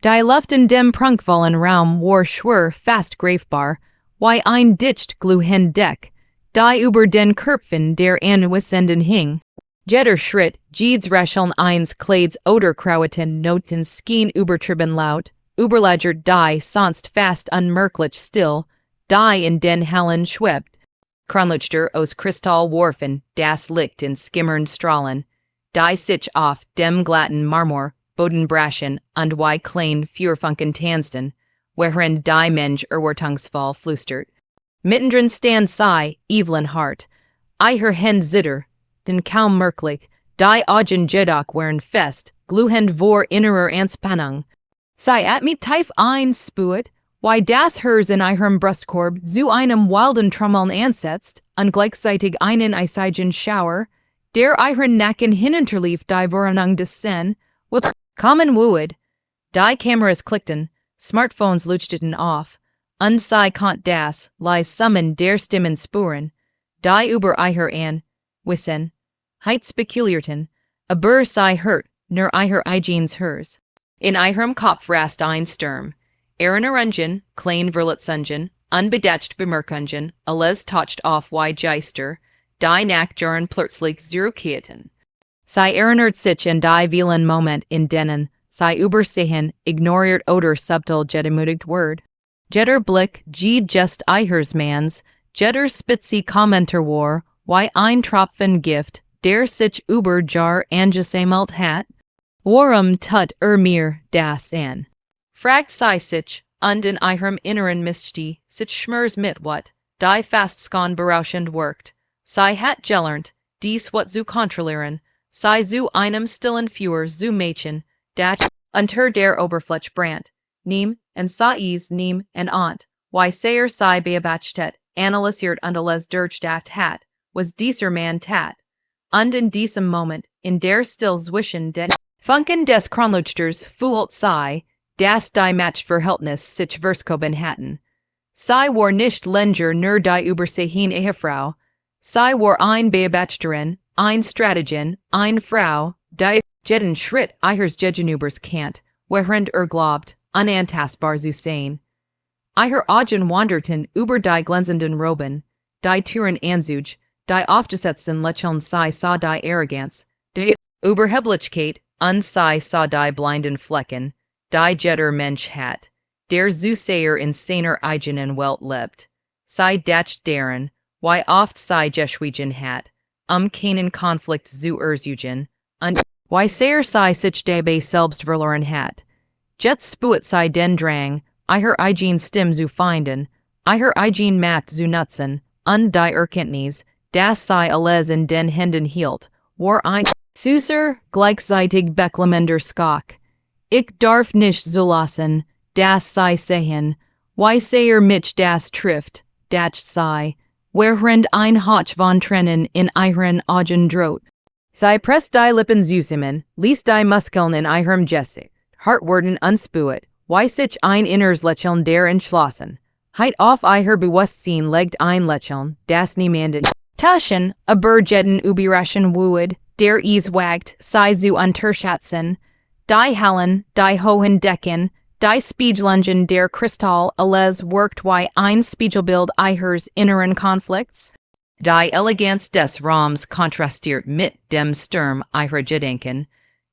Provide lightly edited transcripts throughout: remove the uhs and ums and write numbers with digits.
Die Luften dem Prunkvollen Raum war schwer fast greifbar, why ein ditcht glu hen deck, die über den Köpfen der Anwissenden hing. Jetter Schritt, Jeeds Rascheln eins Klades oder Kraueten Noten skien übertrieben laut, Überlager die sonst fast unmerklich still, die in den Hallen schwebt. Kronluchter aus Kristall warfen, das Licht in skimmern Strahlen, die sich auf dem glatten Marmor, Bodenbraschen und wie klein Fürfunken tanzten, wherein die Mensch Erwartungsvoll flüstert. Mittendrin stand sei, Evelyn Hart, ihr Hen zitter, den kaum merklich, die Augen jedoch waren fest, gluhend vor innerer Anspannung. Sei at mi tief ein spuet, why das hers in ihrem Brustkorb zu einem wilden Trommeln ansetzt, und gleichzeitig einen eisigen Schauer, der ihren Nacken hinunterlief die Voranung des Sen, with common wooed. Die Kameras klickten, Smartphones leuchteten auf, und sei kont das, lies summen der Stimmen spuren, die über ihr an, wissen, heights peculiarten, aber sei hört, nur ihr Eigens hers. In ihrem Kopf rast ein Sturm. Erinnerungen, klein Verletzungen, unbedacht Bemerkungen, alles touched auf wie Geister, die nach Jahren plötzlich zurückkehrten. Sie erinnert sich an die vielen Moment in denen, sie übersehen, ignoriert oder subtil gedemütigt Word. Jetter Blick, just ihres Mans, jetter spitzy Kommenter war, wie ein Tropfen Gift, der sich über Jar angesammelt hat, warum tut mir das an? Fragt sei sich, und in ihrem inneren Mischte, sich schmers mit wat, die fast skon berauschend workt, sei hat gelernt, dies wat zu kontrollieren, sei zu einem stillen Führer zu Mädchen, dat unter der Oberfläche brandt, nehm, en sais nehm, en aunt, why sayer sei beobachtet, analysiert und alles durchdacht hat, was dieser man tat, und in diesem Moment, in der still zwischen den Funken des Kronluchters fühlt sei, das die Machtverhältnis sich verskoben hatten. Sei war nicht länger nur die Übersehen Ehefrau, sei war ein Beobachterin, ein Strategin, ein Frau, die jeden Schritt ihres Gegenübers kennt, während glaubt, unantastbar zu sein. Ihr Augen wanderten über die glänzenden Roben, die Türen anzug, die aufgesetzten Lächeln sei sah die Arroganz, die Überheblichkeit, und sei sah die blinden Flecken, die jeder Mensch hat, der zu sehr in seiner eigenen Welt lebt. Sei dacht deren, wie oft sei geschwiegen hat, keinen Konflikt zu ersuchen, und wie sehr sei sich dabei selbst verloren hat. Jetzt spuet sei den Drang, ihr eigen Stimme zu finden, ihr eigen Macht zu nutzen, und die Erkenntnis, das sei alles in den Händen hielt, war ein süßer, gleichzeitig beklemender Skok. Ich darf nicht zulassen, das sei sehen, wie sehr mich das trifft, dat sei, während ein Hotch von Tränen in ihren Augen droht. Sei presst die Lippen zusammen, ließ die Muskeln in ihrem Gesicht, hart werden unspuet, wie sich ein inners Lächeln der entschlossen. Heit auf ihr Bewusstsein legt ein Lächeln, das niemanden tauschen, aber jeden überraschen wued, der wagt, sei zu unterschätzen, die Hallen, die hohen Decken, die Spiegelungen der Kristall alles workt wie ein Spiegelbild ihres inneren Konflikts. Die Eleganz des Raums kontrastiert mit dem Sturm ihrer Gedanken,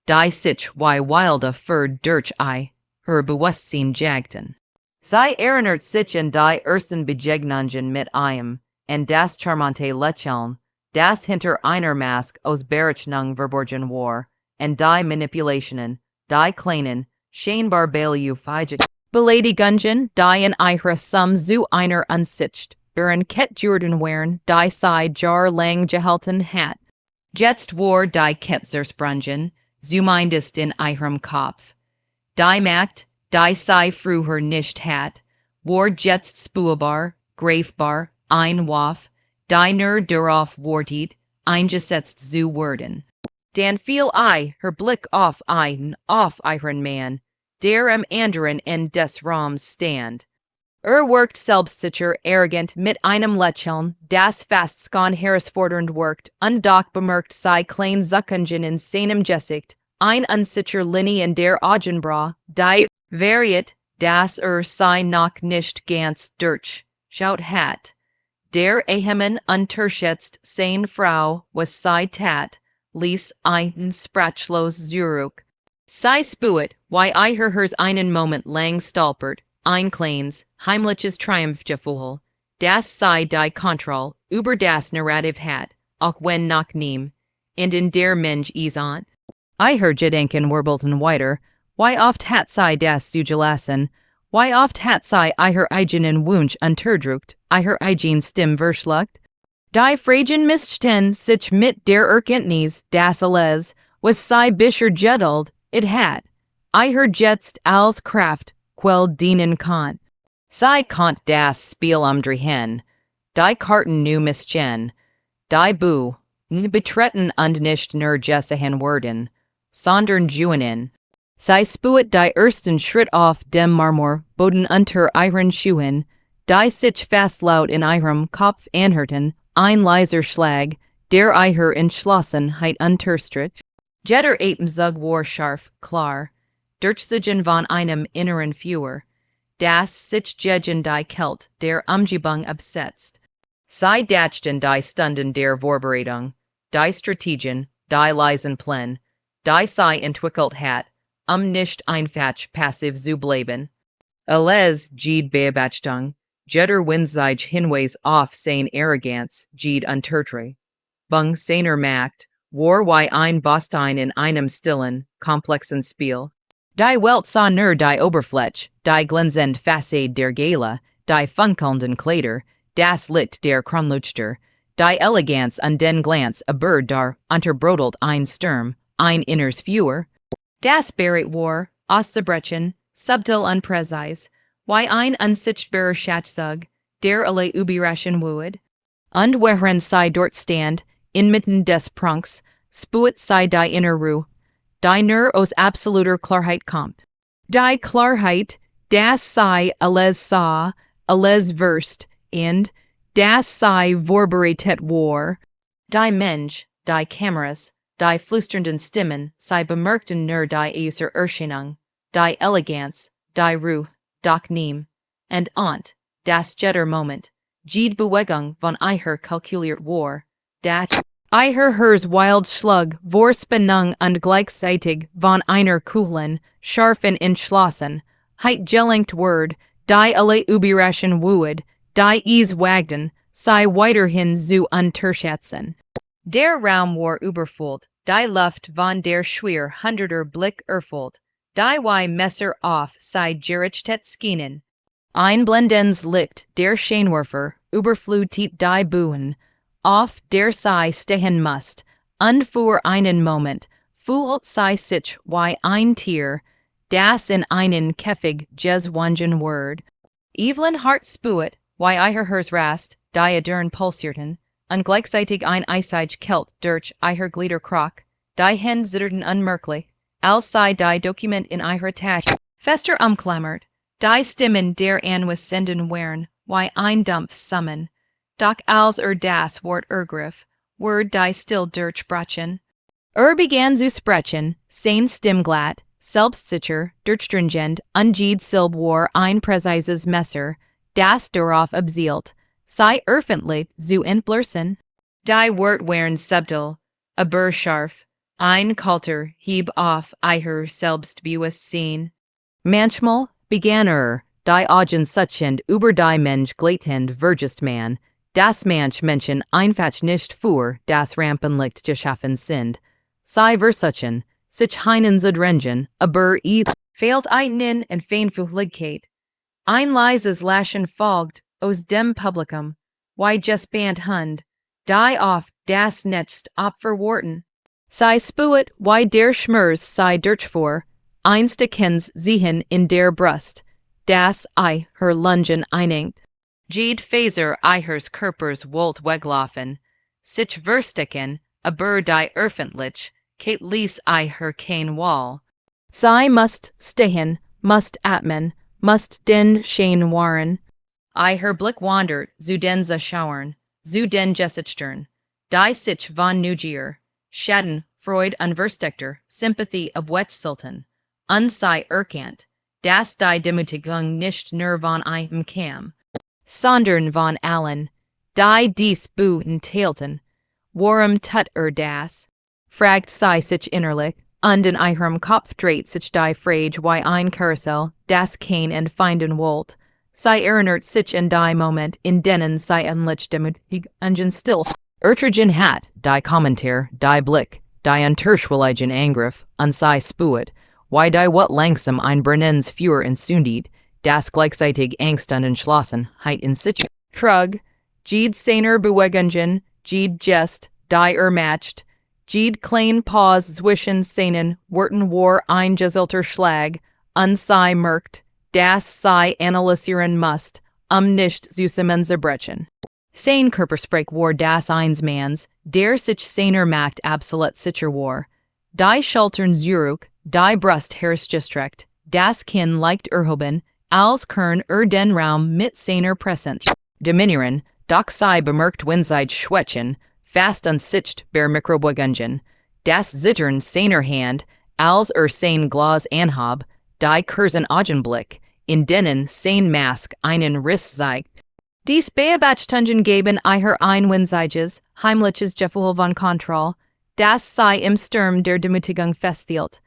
die sich wie wilde Ferd durch ihr Bewusstsein jagten. Sie erinnert sich an die ersten Begegnungen mit ihm, und das charmante Lächeln, das hinter einer Mask aus Berechnung verborgen war, und die Manipulationen, die kleinen, scheinbar Beleidigungen, die in ihrer Sum zu einer Ansicht, Kett Jordan waren, die sei jar lang gehalten hat. Jetzt war die Kett zersprungen, zumindest in ihrem Kopf. Die Macht, die sei früher nicht hat, war jetzt spürbar, greifbar, einwaf, die nur darauf wartet, eingesetzt zu werden. Dann fiel her Blick auf ihren Mann, der am anderen Ende des Raums stand. Workt selbstsicher, arrogant mit einem Lächeln, das fast skon herausfordernd workt, und doch bemerkt sei klein Zuckungen in seinem Gesicht, ein unsicher Linie in der Augenbraue, die Variet, das sei noch nicht ganz durch, schaut hat. Der Ehemann unterschätzt seine Frau, was sei tat, ließ einen sprachlos zurück. Sei spuet, why I hers einen Moment lang stolpert, ein kleines, heimliches Triumphgefühl, das sei die Kontrolle über das Narrativ hat, auch wenn noch nie, und in der Mensch isant. I gedenken warbelten weiter, why oft hat sei das zugelassen, why oft hat sei eigenen Wunsch unterdrückt, eigen Stimme verschluckt? Die fragen Misschten sich mit der Erkenntnis, das alles, was sei bisher gettelt, it hat. Jetzt als Kraft, quell dienen kann. Sei konnte das Spiel umdrehen. Die Karten nu Mischen. Die Bu, betreten und nicht nur Jessahen werden, sondern Juenen. Sei spuet die ersten Schritt auf dem Marmor, Boden unter ihren Schuhen, die sich fast laut in ihrem Kopf anhörten, ein leiser Schlag, der ihre Entschlossenheit unterstritt. Jeder Atemzug war scharf, klar, durchsigen von einem inneren Feuer, das sich gegen die Kälte der Umgebung absetzt. Sei dachten die Stunden der Vorbereitung, die Strategien, die leisen Pläne, die sei entwickelt hat, nicht einfach passiv zu bleiben. Alles jede Beobachtung, jeder Windsige Hinweis auf seine Arroganz, jede Untertre. Bung seiner Macht, war wie ein Baustein in einem stillen, komplexen Spiel. Die Welt sah nur die Oberfläche, die glänzende Fassade der Gala, die funkelnden Kleider, das Licht der Kronleuchter, die Eleganz und den Glanz, aber dar unterbrodelt ein Sturm, ein inners Feuer. Das Barret war, auszubrechen, subtil unpräzise, wie ein unsichtbarer Schatzug, der alle überraschen würde. Und während sei dort stand, inmitten des Prunks, spuet sei die Innerruhe, die nur aus absoluter Klarheit kommt. Die Klarheit, das sei alles sah, alles wurst, und das sei vorbereitet war. Die Mensch, die Kameras, die flüsternden Stimmen, sei bemerkten nur die äußere Erscheinung, die Eleganz, die Ruhe, doch Nehm, und das jeder Moment, jede Bewegung von ihr kalkuliert war, dat hers wild Schlug vor Spannung und gleichzeitig von einer kühlen, scharfen Entschlossen, heit gelenkt word, die alle überraschen würde, die wagten, sei weiterhin zu unterschätzen. Der Raum war überfüllt, die Luft von der schwer hunderter Blick erfüllt, die wie Messer auf sei gerichtet schienen. Ein blendendes Licht der Scheinwerfer überflutet die Buhen, auf der sei stehen musst, und für einen Moment fühlt sei sich wie ein Tier, das in einen Käfig geswungen wird. Evelyn Hart spuet, wie hers rast, die Adern pulsierten, und gleichzeitig ein eisige Kälte durch ihr Glieder kroch, die Hände zitterten unmerklich, als sei die Dokument in ihrer Tasche fester umklammert, die Stimmen der anwesenden wären, wie ein Dampf summen, doch als das Wort ergriff, word die still durchbrechen. Begann zu sprechen, sein Stimmglatt, selbstsicher, durchdringend, und Silb war ein präzises Messer, das darauf abzielt, sei öffentlich zu entblursen. Die Wort waren subtil, aber scharf, ein kalter Hieb auf ihr Selbstbewusstsein. Manchmal begann die Augen suchend über die Mensch gleitend vergisst man, das manch Menschen einfach nicht für das Rampenlicht geschaffen sind. Sei versuchen, sich heinen zu drängen, aber fehlt einen und Feinfühligkeit. Ein leises Lachen folgt aus dem Publikum, wie gespannt Hund, die auf das nächste Opfer warten. Sei spuet, wie der Schmerz sei durchfuhr, einstens sehen in der Brust, das her Lungen einengt. Jede Faser ihres Körpers wollt weglaufen, sich verstecken, aber die öffentlich, Kate ließ ihr kein Wall. Sei must stehen, must atmen, must den Schein waren. Ihr Blick wandert zu den Schauern, zu den Gesichtern, die sich von Neugier, Schaden, Freud und Versteckter, Sympathie abwechselten, und sei erkannt, das die Demütigung nicht nur von einem kam, sondern von allen, die dies Buten teilten. Warum tut das? Fragt sei sich innerlich, und in ihrem Kopf dreht sich die Frage wie ein Karussell, das kein und finden wollt. Sei erinnert sich in die Moment, in denen sei unlich Demütigung still. Ertrigen hat, die Kommentar, die Blick, die unterschwelligen Angriff, und sei spuet, wie die wat langsam ein Brennens Führer entzündet, das gleichzeitig Angst und Entschlossenheit in sich trug, jede seiner Bewegungen, jede Gest, die matcht, jede kleine Pause zwischen seinen Worten war ein gezielter Schlag, und sei merkt, das sei analysieren musst, nicht zusammenzubrechen. Sein Körpersprech war das eines Manns, der sich seiner Macht absolut sicher war. Die Schultern zurück, die Brust herausgestreckt, das Kinn leicht erhoben, als kern den Raum mit seiner Präsenz dominieren, doch sei bemerkt wenn sie schwächen, fast unsicht ber Mikrobewegungen. Das Zittern seiner Hand, als sein Glas anhab, die kurzen Augenblick, in denen sein Mask einen Riss zeigt. Dies Beobachtungen geben ihr einwinsiges, heimliches Gefühl von Kontrolle, das sei im Sturm der Demütigung festhielt.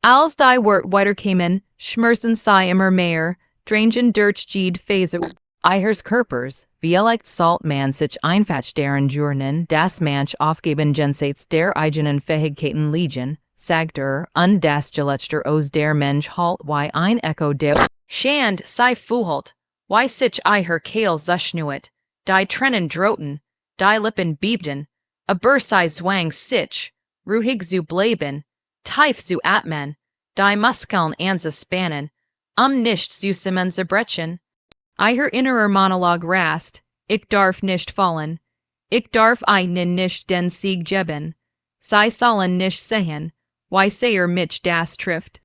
Als die Wort weiterkämen, schmerzen sei immer mehr, drangen durch jede Phase ihres Körpers, wie leicht sollt man sich einfach deren Journen, das manch aufgeben jenseits der eigenen Fähigkeiten liegen, sagt und das Geletzter aus der Mensch halt wie ein Echo der Schand sei fuhlt, wie sich ihr Kehl zerschnuet, die Tränen drohten, die Lippen biebten, aber sei zwang sich, ruhig zu bleiben, tief zu atmen, die Muskeln anzuspannen, nicht zusammenzubrechen. Ihr innerer Monolog rast, ich darf nicht fallen, ich darf einen nicht den Sieg geben, sie sollen nicht sehen, wie sehr mich das trifft.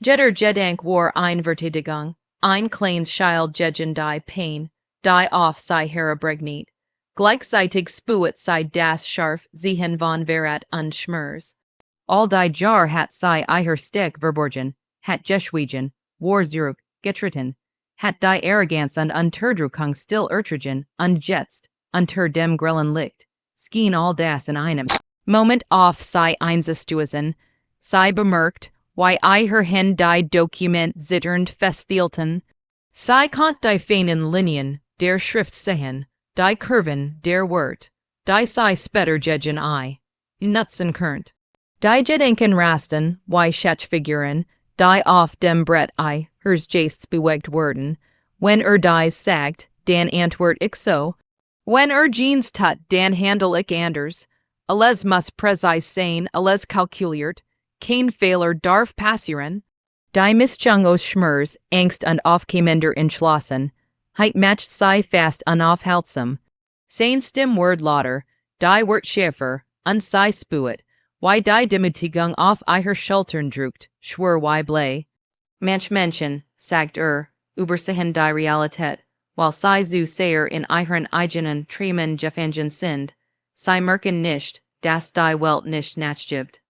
Jeder Gedank war ein Verteidigung, ein kleines Schild gegen die Pain, die auf sei herabregnet. Gleichzeitig spuet sei das scharf Sehen von Verrat und Schmerz. All die Jar hat sei ihr Steg verborgen, hat geschwiegen, war zurück, getreten, hat die Arroganz und Unterdrückung still ertragen, und jetzt, unter dem grellen Licht, schien all das in einem Moment auf sei einzustoßen, sei bemerkt, wie ihr Hand die Dokument zitternd festhielten, sei konnt die feinen Linien der Schrift sehen, die Kurven der Wort, die sei später gegen Nutzen könnt. Die Gedenken rasten, wie Schätzfiguren, die auf dem Brett hers Gests bewegt werden, wenn dies sagt, dan antwort ich so, wenn jeans tut, dan handel ich anders, alles muss präzise sein, alles kalkuliert, kein Fehler darf passieren, die Mischung aus Schmerz, Angst und aufkommender Entschlossenheit matcht sei fast unaufhaltsam. Sein Stimmwort lauter, die Wort schärfer, und sei spuet, wie die Demütigung auf ihr Schultern drückt, schwör wie blei. Manch Menschen, sagt übersehen die Realität, weil sei zu sehr in ihren eigenen Träumen gefangen sind, sei merken nicht, dass die Welt nicht nachgibt.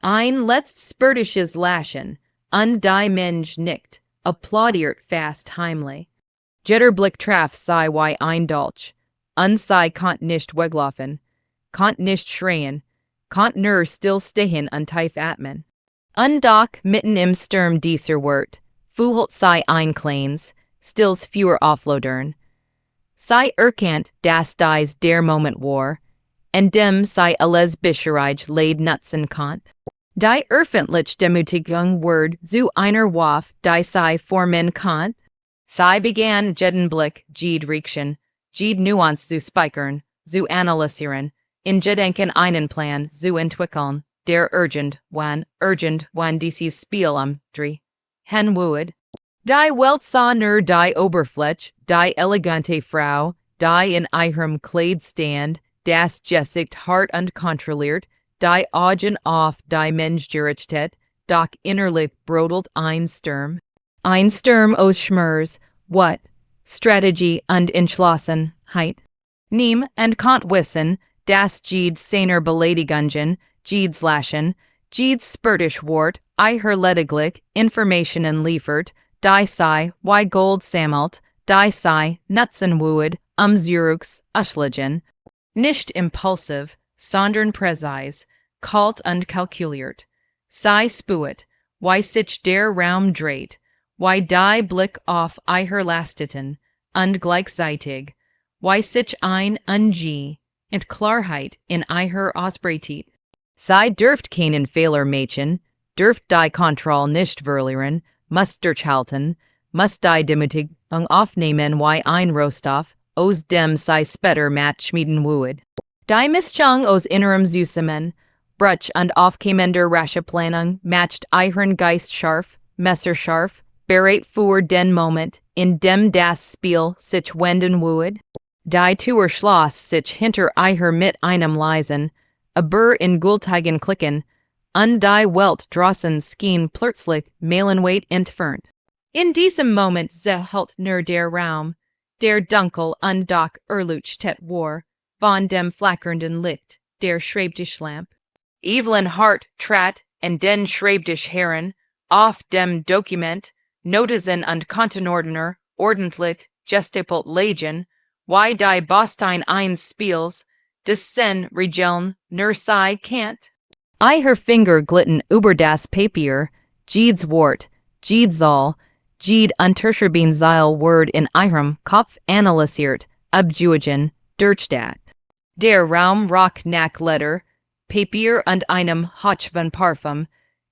Ein letzt spöttisches Lachen, und die Mensch nickt, applaudiert fast heimlich. Jeder Blick traf sei wie ein Dolch, und sei konnt nicht weglaufen, konnt nicht schreien, konnt nur still stehen und tief atmen. Und doch, mitten im Sturm dieser Wort, fühlt sei ein kleines, stills Führer auflodern. Sei erkannt, dass dies der Moment war, und dem sei alles Bischerreich leid nutzen konnt. Die öffentlich Demütigung ward zu einer Waf, die sei formen konnt. Sei begann jeden Blick, jede Reaktion, jede Nuance zu speichern, zu analysieren, in Gedenken einen Plan zu entwickeln, der urgent, wann dieses Spiel henwued. Die Welt sah nur die Oberfläche, die elegante Frau, die in ihrem Kleid stand, das gesicht hart und kontrolliert, die Augen auf die Mensch gerichtet, doch innerlich brodelt ein Sturm. Ein Sturm aus Schmerz, what? Strategie und Entschlossenheit. Nimm und konnt wissen, dass jede seiner Beleidigungen, jedes Lachen, jedes spöttisch Wort, ihr lediglich Informationen liefert, die sei, why gold sammelt, die sei, nutzen wood, zurücks, uschligen, nicht impulsiv, sondern präzise, kalt und kalkuliert, sei spuet, why sich der Raum dreht, why die Blick auf ihr lasteten, und gleichzeitig, why sich ein und und Klarheit in ihr ausbreitet. Sei dürft keinen Fehler machen, dürft die Kontrolle nicht verlieren, muss durchhalten, muss die Demütigung aufnehmen wie ein Rostoff, aus dem sei später Macht schmieden wood. Die Mischung aus innerem Süßemen, Brutsch und aufkommender rasche Planung matcht ihren Geist scharf, messerscharf, bereit für den Moment, in dem das Spiel sich wenden wood. Die Tür schloss sich hinter ihr mit einem leisen, aber in gültigen Klicken, und die Welt draußen schien plötzlich meilenweit entfernt. In diesem Moment zerhält nur der Raum, der dunkel und doch erleuchtet war, von dem flackernden Licht der Schreibtischlamp. Evelyn Hart trat in den Schreibtisch heran, auf dem Dokument, Notizen und Kontenordner, ordentlich gestapelt legen, wie die Bausteine eines Spiels, des Sen Regeln nur sei kennt. Ihr Finger glitten über das Papier, jedes Wort, jedes Zahl, jed unterschrieben Zeil Word in ihrem Kopf analysiert, abjugen, durchdacht. Der Raum roch nach Letter, Papier und einem Hauch von Parfum,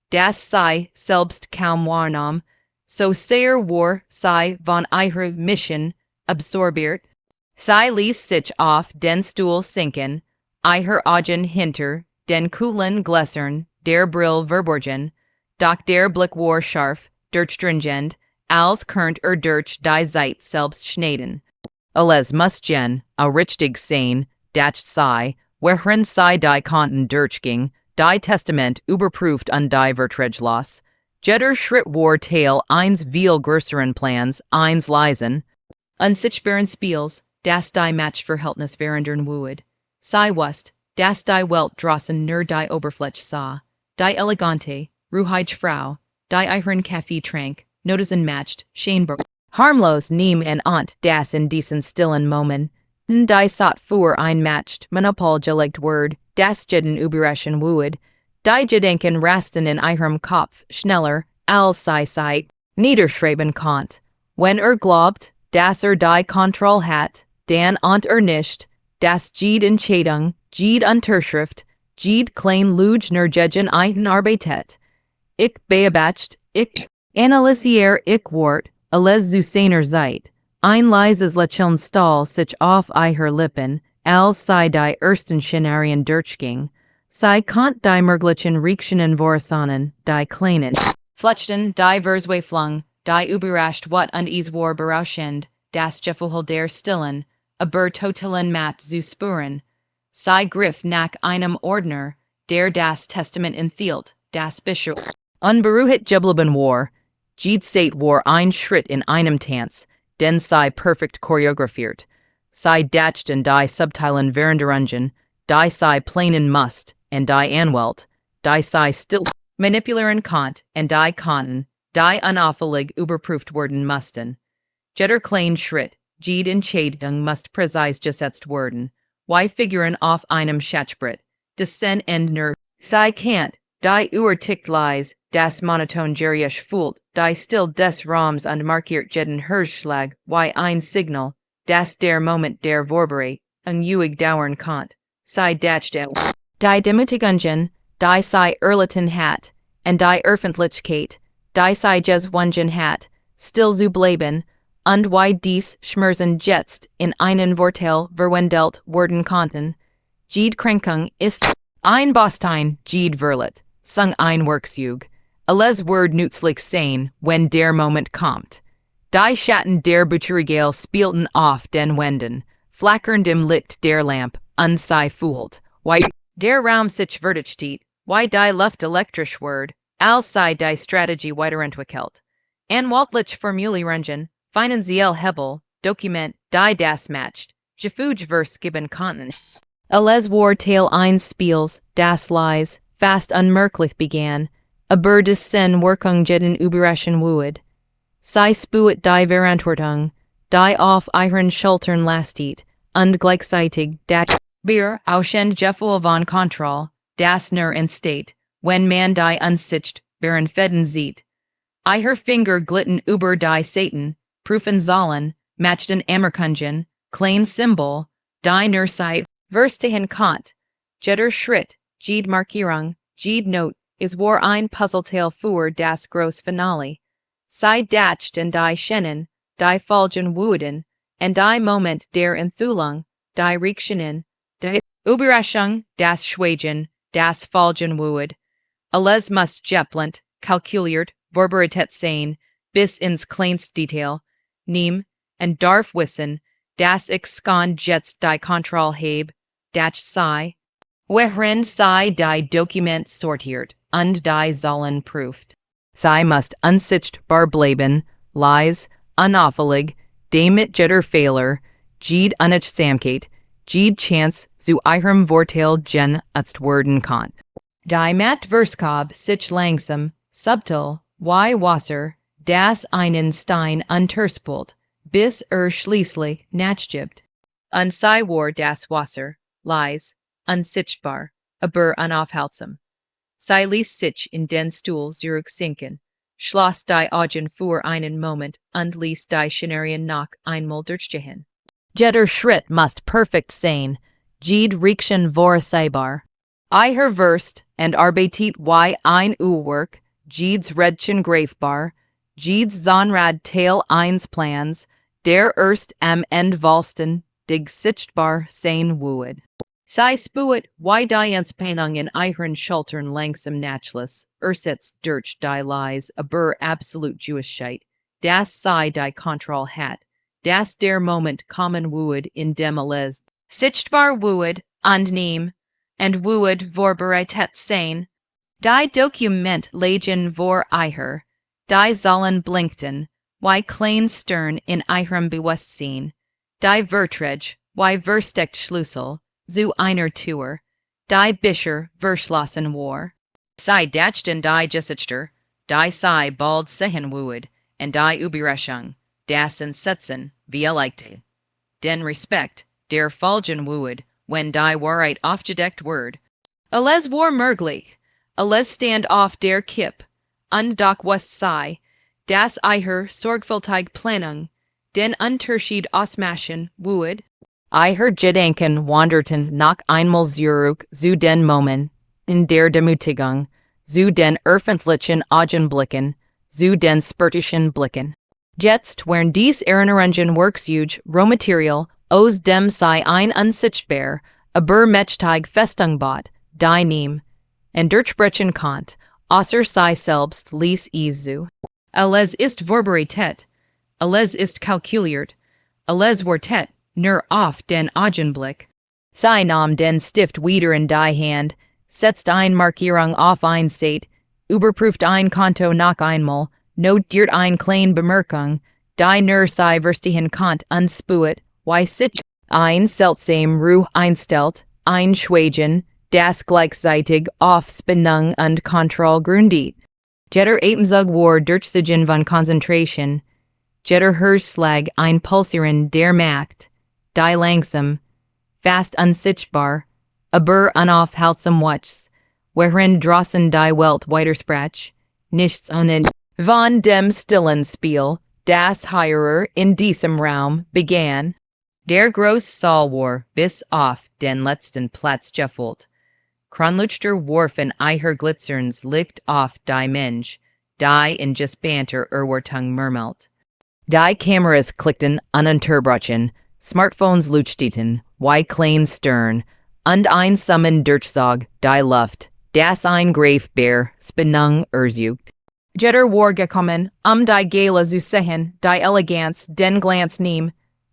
das sei selbst kaum wahrnahm, so sehr war sei von ihrer Mission absorbiert. Sie ließ sich auf den Stuhl sinken, ihr Augen hinter den kühlen Gläsern der Brill verborgen, doch der Blick war scharf, durchdringend, als könnt durch die Zeit selbst schneiden. Alles muss gen, a richtig sein, dat sei, worin sei die Konten durchging, die Testament überprüft und die Verträglos. Jeder Schritt war Teil eins viel größeren Plans, eins leisen, unsichtbaren Spiels, das die Machtverhältnis verändern would. Sei wusst, dass die Welt draußen nur die Oberfläche sah, die elegante, ruhige Frau, die ihren Kaffee trank, Notizen matched, scheinbar harmlos nehm en Ant das in diesen stillen Moment, die sought für ein matched, monopolgelegt Word, das jeden überraschen would, die Gedenken rasten in ihrem Kopf schneller, als sei niederschreiben konnt. Wenn glaubt, dass die Kontrolle hat, dann und nicht, das jede Entscheidung, jede Unterschrift, jede klein Luge nur gegen ein arbeitet. Ich beobacht, ich analysiere ich Wort, alles zu seiner Zeit. Ein leises Lächeln stahl sich auf ihr Lippen, als sei die ersten Szenarien durchging. Sei konnt die möglichen Reaktionen vorausahnen, die kleinen Fletchten, die Verzweiflung, die überrascht wat und es war berauschend, das Gefühl der Stillen, aber totalen Macht zu spüren. Sei griff nach einem Ordner, der das Testament enthielt, das Bischof unberuhigt geblieben war. Jede Zeit war ein Schritt in einem Tanz, den sei perfekt choreografiert. Sei datcht in die subtilen Veränderungen, die sei planen must, and die anwelt, die sei still manipulieren konnt, and die konnten, die unauffällig überprüft werden mussten. Jeder klein Schritt, jede Entscheidung must präzise gesetzt werden, wie Figuren auf einem Schachbrett, des Sen Endner, sei kannt, die Uhr tickt leise, das monoton gerisch fühlt, die still des Raums und markiert jeden Herzschlag, wie ein Signal, das der Moment der Vorbere, unruhig dauern konnt, sei datcht die Demütigungen, die sei erlitten hat, und die Öffentlichkeit, die sei gezwungen hat, still zu bleiben, und wie dies Schmerzen jetzt in einen Vorteil verwandelt werden konnten. Jede Kränkung ist ein Baustein, jede Verlet, sung ein Werkzeug. Alles Word nützlich sein, wenn der Moment kommt. Die Schatten der Butcherigale spielten auf den Wänden, flackernd im Licht der Lamp, und sei fühlt, wie der Raum sich verdichtet, wie die Luft elektrisch wird, als sei die Strategie weiterentwickelt. Anwaltlich Formulierungen, finanziell Hebel, Dokument, die das matcht, gefüge vers geben konnten. Alles war Teil eines Spiels, das leise, fast unmerklich begann, aber des Sen Wirkung jeden überraschen would. Sei spuet die Verantwortung, die auf ihren Schultern lastet, und gleichzeitig dat Bier auschend Gefühl von Kontrolle, das nur entsteht, wenn man die unsicht, Feden sieht. Ihre Finger glitten über die Satan, prüfen sollen, matchten Amerkungen, klein Symbol, die nur sei, verstehen Kant, jeder Schritt, jede Markierung, jede Note, is war ein Puzzleteil für das große Finale. Sei datchten die Schenen, die Folgen wurden, und die Moment der Enthüllung, die Reaktionen, die Überraschung, das Schweigen, das Folgen wurd. Alles muss geplant, kalkuliert, vorbereitet sein, bis ins kleinste Detail, nehmen, und darf wissen, dass ich jetzt die Kontrolle habe, das sei, worin sei die Dokument sortiert, und die sollen prüft. Sei must unsichtbar bleiben, leise, unauffällig, damit jeder Fehler, jede Unachtsamkeit, jede Chance zu ihrem Vorteil genutzt werden kann. Die Machtverskab sich langsam, subtil, wie Wasser, das einen Stein unterspült, bis schließlich nachgibt. Und sei war das Wasser, leise, unsichtbar, aber unaufhaltsam. Sei ließ sich in den Stuhl zurücksinken, schloss die Augen für einen Moment und ließ die Szenarien noch einmal durchgehen. Jeder Schritt must perfekt sein, jede Reaktion vorhersehbar. Ihr Verst und arbeitet wie ein Uhrwerk, jedes Rädchen greifbar, jedes Zahnrad Teil eines Plans, der erst am Ende vollsten, dig sichtbar sein wird. Sei spuet, wie die Entspannung in ihren Schultern langsam nachlässt, ersetzt durch die Leise, aber absolut Jewishkeit, das sei die Kontrolle hat, dass der Moment kommen wird, in dem alles sichtbar wird, angenehm, und wird vorbereitet sein. Die Dokument legen vor ihr, die sollen blinkten, wie klein Stern in ihrem Bewusstsein, die Verträge, wie versteckt Schlüssel, zu einer Tür, die Bücher verschlossen war. Sei datchten die Gesichter, die sei bald sehen wird, und die Überraschung, das Entsetzen, wie erleichtert. Den Respekt, der folgen wird, wenn die Wahrheit aufgedeckt wird. Alles war möglich, alles stand auf der Kipp, und doch was sei, dass ihr sorgfältig Planung den Unterschied ausmachen wird. Ihr Gedanken wanderten noch einmal zurück zu den Moment, in der Demütigung, zu den öffentlichen Augenblicken, zu den spöttischen Blicken. Jetzt während dies Erinnerungen Werkzeug, Rohmaterial, aus dem sei ein unsichtbar, aber mächtig Festung bot, die nehm, und durchbrechen konnt, außer sei selbst ließ es zu. Alles ist vorbereitet, alles ist kalkuliert, alles wartet, nur auf den Augenblick. Sei nahm den Stift wieder in die Hand, setzt ein Markierung auf ein Seite, überprüft ein Konto noch einmal, notiert ein kleine Bemerkung, die nur sei verstehen konnt und spuet, wie sich ein seltsam Ruhe einstellt, ein Schweigen, das gleichzeitig auf Spannung und Kontrolle gründet. Jeder Atemzug war Durchziehen von Konzentration, jeder Herzschlag ein Pulsieren der Macht, die langsam, fast unsichtbar, aber unaufhaltsam wächst, worin draußen die Welt weitersprach, nichts ohne von dem stillen Spiel, das hier in diesem Raum begann. Der große Saal war bis auf den letzten Platz gefüllt. Kronleuchter warfen ihr glitzerns Licht auf die Mensch, die in gespannter Erwartung murmelt. Die Kameras klickten ununterbrochen, Smartphones leuchteten, wie klein Stern, und ein Summen durchzog die Luft, das ein Greifbär Spannung ersucht. Jeder war gekommen, die Gala zu sehen, die Eleganz, den Glanz nehm,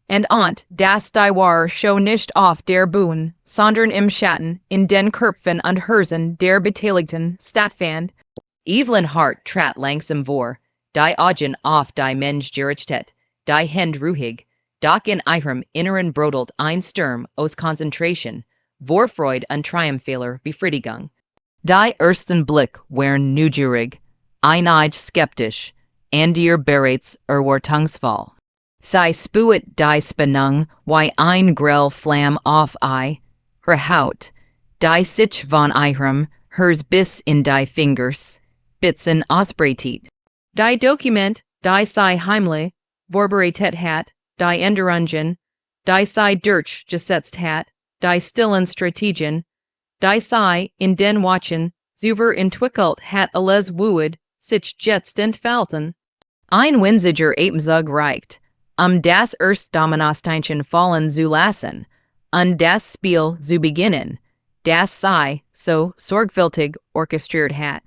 und das die war show nicht auf der Bühne, sondern im Schatten, in den Köpfen und Herzen der Beteiligten stattfand. Evelyn Hart trat langsam vor, die Augen auf die Mensch gerichtet, die Hände ruhig, doch in ihrem Inneren brodelt ein Sturm aus Konzentration, Vorfreude und triumphaler Befriedigung. Die ersten Blick waren neugierig, einig skeptisch, Andir berates war tungsfall. Sei spuit die spanung, why ein grell flam auf I, her haut, die sich von ihrem, hers bis in die fingers, bitzen ausbreitet. Die Dokument, die sei heimle, vorbereitet hat, die Enthüllungen, die sei durch gesetzt hat, die stillen Strategien, die sei in den Wachen, zuver entwickelt hat alles woed, sich jetzt entfalten. Ein winziger Apenzug reicht, das erst Dominosteinchen fallen zu lassen, das Spiel zu beginnen, das sei so sorgfältig orchestriert hat.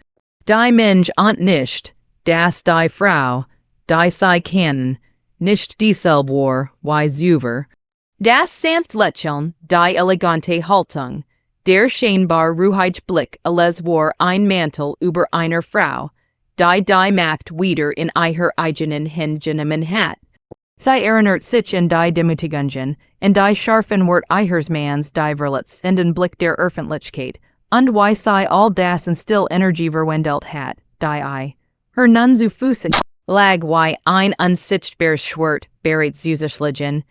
Die Mensch und nicht, das die Frau, die sei kennen, nicht dieselbe war, wie zuver. Das sanft Lächeln, die elegante Haltung, der scheinbar ruhige Blick, alles war ein Mantel über einer Frau, die Macht wieder in ihrer eigenen Hände hat. Sie erinnert sich an die Demütigungen, und die scharfen Wort ihres Manns die Verletz und den Blick der Öffentlichkeit, und wie sie all das in still Energie verwendelt hat, die her nun zu Füßen lag wie ein unsichtbares Schwert bereits zusätzlichen,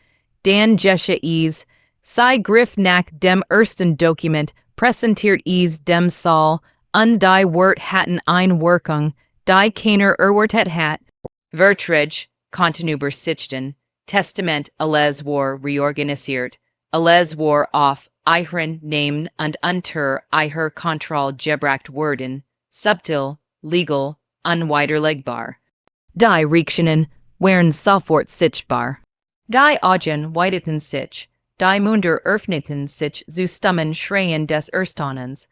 dan Jesche sie griff nach dem ersten Dokument, präsentiert dem Saal, und die Wort hatten eine Wirkung, die keiner erwartet hat. Vertrag, kontinuber Sichten, Testament alles war reorganisiert, alles war auf ihren Namen und unter ihrer Kontrolle gebracht worden, subtil, legal, unwiderlegbar. Die Reaktionen waren sofort sichtbar. Die Augen weiteten sich, die Münder öffneten sich zu stummen Schreien des Erstaunens,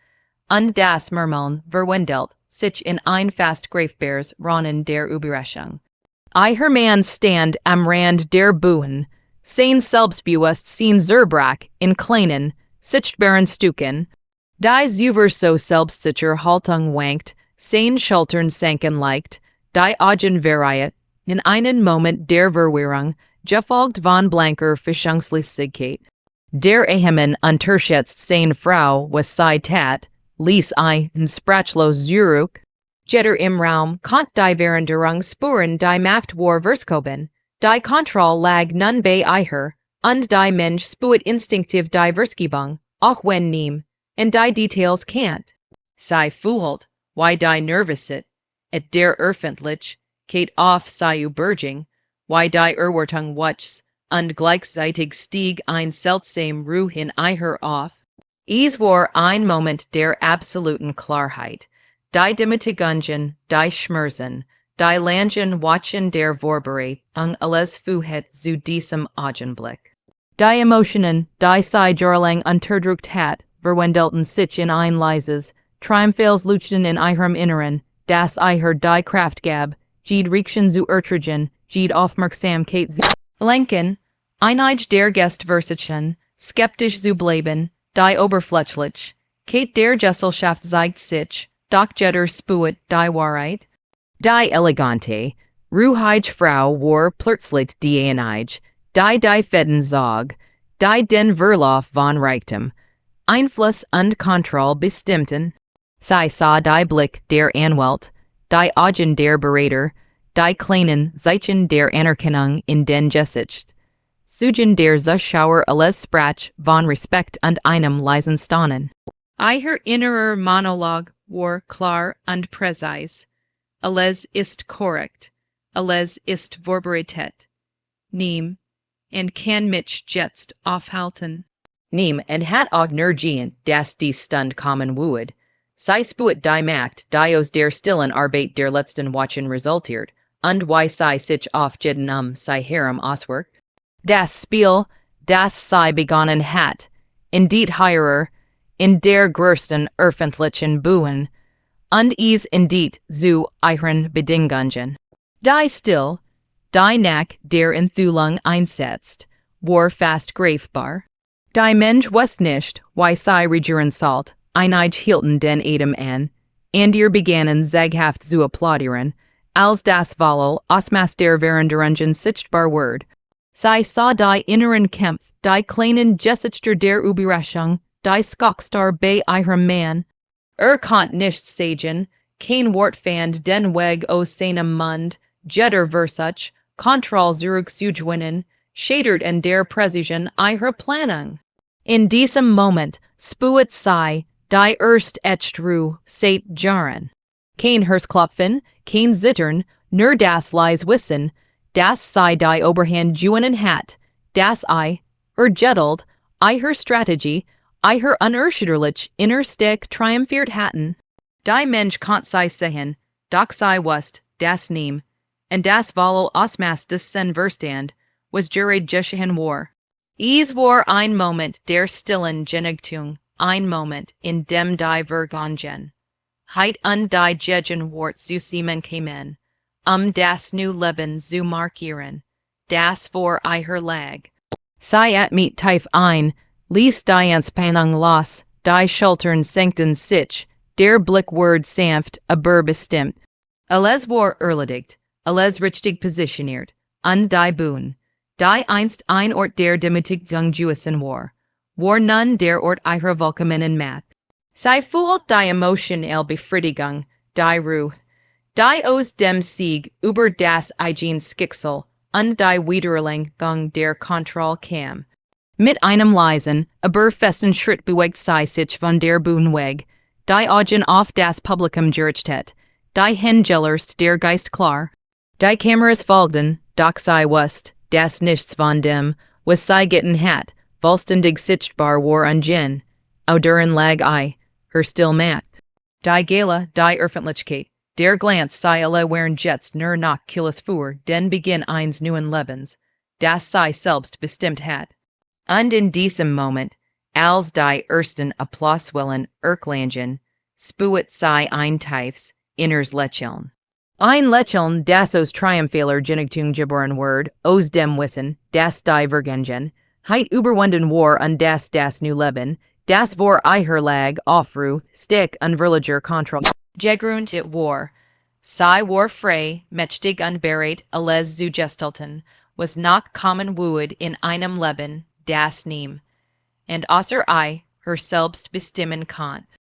und das Murmeln verwandelt sich in ein fast greifbares Raunen der Überraschung. Ihr Mann stand am Rand der Buhen, sein Selbstbewusstsein zerbrach in kleinen, sichtbaren Stücken, die zuver so selbstsicher Haltung wankt, sein Schultern sanken leicht, die Augen variiert, in einen Moment der Verwirrung, gefolgt von blanker Verständlichkeit. Der Ehemann unterschätzt seine Frau, was sie tat, ließ ihn sprachlos zurück. Jeder im Raum konnte die Veränderung spüren, die Macht war verskoben, die Kontrolle lag nun bei ihr, und die Mensch spürt instinktiv die Verschiebung, auch wenn und die Details kennt. Sie fühlt, wie die Nervosität, et der Öffentlichkeit auf sie überging, wie die Erwartung wuchs, und gleichzeitig stieg ein seltsam Ruhe in ihr auf. Es war ein Moment der absoluten Klarheit. Die Demütigungen, die Schmerzen, die langen Wachen der Vorbereitung, alles führt zu diesem Augenblick. Die Emotionen, die sie jahrelang unterdrückt hat, verwandelten sich in ein leises, triumphales Leuchten in ihrem Inneren, das ihr die Kraft gab, jede Reaktion zu ertragen, jede Aufmerksamkeit zu lenken, einige der Gastversationen, skeptisch zu bleiben, die Oberflächlichkeit der Gesellschaft zeigt sich, doch jeder spürt die Wahrheit. Die elegante, ruhige Frau war plötzlich diejenige, die Fäden zog, die den Verlauf von Reichtum, Einfluss und Kontrolle bestimmten. Sie sah die Blick der Anwalt, die Augen der Berater, die kleinen Zeichen der Anerkennung in den Gesicht. Suchen der Zuschauer alles sprach von Respekt und einem leisen Staunen. Ihr innerer Monolog war klar und präzise. Alles ist korrekt. Alles ist vorbereitet. Und kann mich jetzt aufhalten. Und hat auch Nergien, dass die Stund kommen würde. Sie spürt die Macht, die aus der stillen Arbeit der letzten Wochen resultiert, und wie sie sich auf jeden sie herum auswirkt. Das Spiel, das sie begonnen hat, indeed hierer, in der größten öffentlichen Bühne, und es indeed zu ihren Bedingungen. Die still, die nach der Enthüllung einsetzt, war fast greifbar. Die Mensch wusste nicht, wie sie regieren sollte, einige hielten den Atem an, und ihr begannen zaghaft zu applaudieren, als das Vowel ausmaß der Veränderungen sichtbar ward. Sie sah die inneren Kämpfe, die kleinen Gesichter der Überraschung, die Skockstar bei ihrem Mann. Konnte nichts sagen, kein Wort fand den Weg aus seinem Mund, Jetter Versuch, Kontroll zurück zu gewinnen, schadert en der Präzision ihrer Planung. In diesem Moment, spuet sei, die erst echt Ruhe, seit Jahren. Kein Herzklopfen, kein Zittern, nur das leis Wissen, das sei die Oberhand gewinnen hat, das Jettled, ihrer Strategie, ihrer unerschütterlich innersteg triumphiert hatten. Die Mensch konnt sei sehen, doch sei wust, das Nehm, and das Vollel Osmas des Sen Verstand, was Jurid Jeschen war. Es war ein Moment der stillen Genugtuung, ein Moment in dem die Vergangen. Heit die Jegen Wort zu Siemen kamen, das new Leben zu markieren, das vor ihrer lag. Sei at meet tief ein, ließ die Anspannung los, die Schultern senkten sich, der Blick word sanft, aber bestimmt. Alles war erledigt, alles richtig positioniert, die Boon. Die einst ein Ort der Demütigung Juissen war nun der Ort ihrer Willkommen Macht. Sei fühlt die Emotion Befriedigung, die Ruhe, die aus dem Sieg über das eigene Schicksal und die Wiedererlangung der Kontrolle kam. Mit einem leisen, aber festen Schritt bewegt sei sich von der Bühne weg, die Augen auf das Publikum gerichtet, die Hände der Geist klar. Die Kameras folgten, doch sei wust, das nichts von dem, was sei getan hat, vollständig sichtbar war und Jen, auduren lag her still Macht. Die Gala, die Öffentlichkeit, der Glanz sei alle waren jetzt nur noch Killes vor, den Beginn eines neuen Lebens, das sei selbst bestimmt hat. Und in diesem Moment, als die ersten Applauswellen erklangen, spuet sei ein tiefes, inners Lächeln. Ein Lächeln, das aus triumphaler Genugtuung geboren word, aus dem Wissen, das die Vergangen, heit überwunden war und das new Leben, das vor ihrer lag, Aufruhr, Stick und Verliger Kontroll. Gegrund it war. Sei war frei, mächtig und bereit, alles zu gestalten, was noch kommen would in einem Leben, das nehm. Und außer her selbst bestimmen kann.